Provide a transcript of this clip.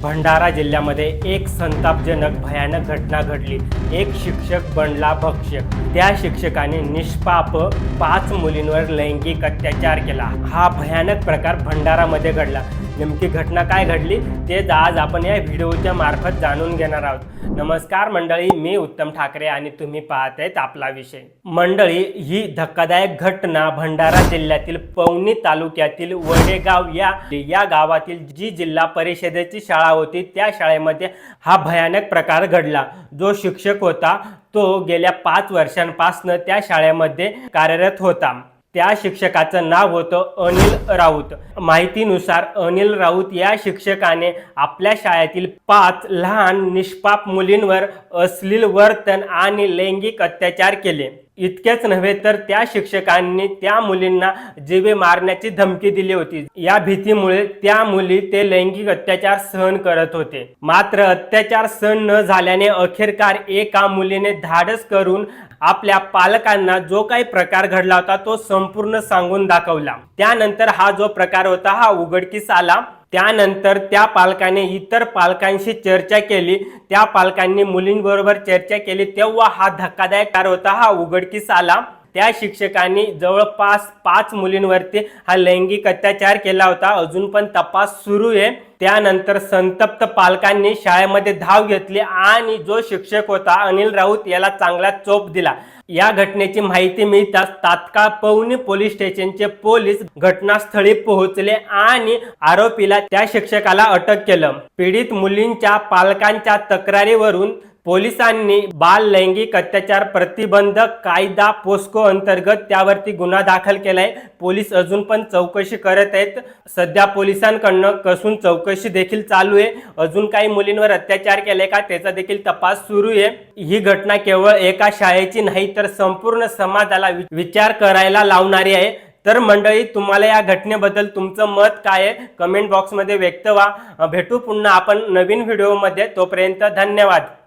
भंडारा जिल्ह्यामध्ये एक संतापजनक भयानक घटना घडली। एक शिक्षक बनला भक्षक। त्या शिक्षकाने निष्पाप 5 मुलींवर लैंगिक अत्याचार केला। हा भयानक प्रकार भंडारामध्ये घडला। नेमकी घटना काय घडली तेच आज आपण या व्हिडिओच्या मार्फत जाणून घेणार आहोत। नमस्कार मंडळी, मी उत्तम ठाकरे आणि तुम्ही पाहतायत आपला विषय। मंडळी, ही धक्कादायक घटना भंडारा जिल्ह्यातील पवनी तालुक्यातील वडेगाव या गावातील जी जिल्हा परिषदेची शाळा होती त्या शाळेमध्ये हा भयानक प्रकार घडला। जो शिक्षक होता तो गेल्या 5 वर्षांपासून त्या शाळेमध्ये कार्यरत होता। त्या शिक्षकाचं नाव होतं अनिल राऊत। माहितीनुसार अनिल राऊत या शिक्षकाने आपल्या शाळेतील 5 लहान निष्पाप मुलींवर अश्लील वर्तन आणि लैंगिक अत्याचार केले। इतकेच नव्हे तर त्या शिक्षकांनी त्या मुलींना जीवे मारण्याची धमकी दिली होती। या भीतीमुळे त्या मुली ते लैंगिक अत्याचार सहन करत होते। मात्र अत्याचार सहन न झाल्याने अखेरकार एका मुलीने धाडस करून आपल्या पालकांना जो काही प्रकार घडला होता तो संपूर्ण सांगून दाखवला। त्यानंतर हा जो प्रकार होता हा उघडकीस आला। त्यानंतर त्या पालकाने इतर पालकांशी चर्चा केली। त्या पालकांनी मुलींबरोबर चर्चा केली तेव्हा हा धक्कादायक प्रकार होता हा उघडकीस आला। त्या शिक्षकांनी जवळपास 5 मुलींवरती हा लैंगिक अत्याचार केला होता। अजून पण तपास सुरू आहे। त्यानंतर संतप्त पालकांनी शाळेमध्ये धाव घेतली आणि जो शिक्षक होता अनिल राऊत याला चांगला चोप दिला। या घटनेची माहिती मिळताच तात्काळ पवनी पोलीस स्टेशनचे पोलीस घटनास्थळी पोहोचले आणि आरोपीला त्या शिक्षकाला अटक केलं। पीडित मुलींच्या पालकांच्या तक्रारीवरून पोलिसांनी बाल लैंगिक अत्याचार प्रतिबंधक कायदा पोस्को अंतर्गत त्यावरती गुन्हा दाखल केलाय। पोलीस अजून पण चौकशी करत आहेत। सध्या पोलिसांकडनं कसून चौकशी देखील चालू आहे। अजून काही मुलींवर अत्याचार केले का त्याचा देखील तपास सुरू आहे। ही घटना केवळ एका शाळेची नाही तर संपूर्ण समाजाला विचार करायला लावणारी आहे। तर मंडळी, तुम्हाला या घटनेबद्दल तुमचं मत काय आहे कमेंट बॉक्समध्ये व्यक्त व्हा। भेटू पुन्हा आपण नवीन व्हिडिओमध्ये। तोपर्यंत धन्यवाद।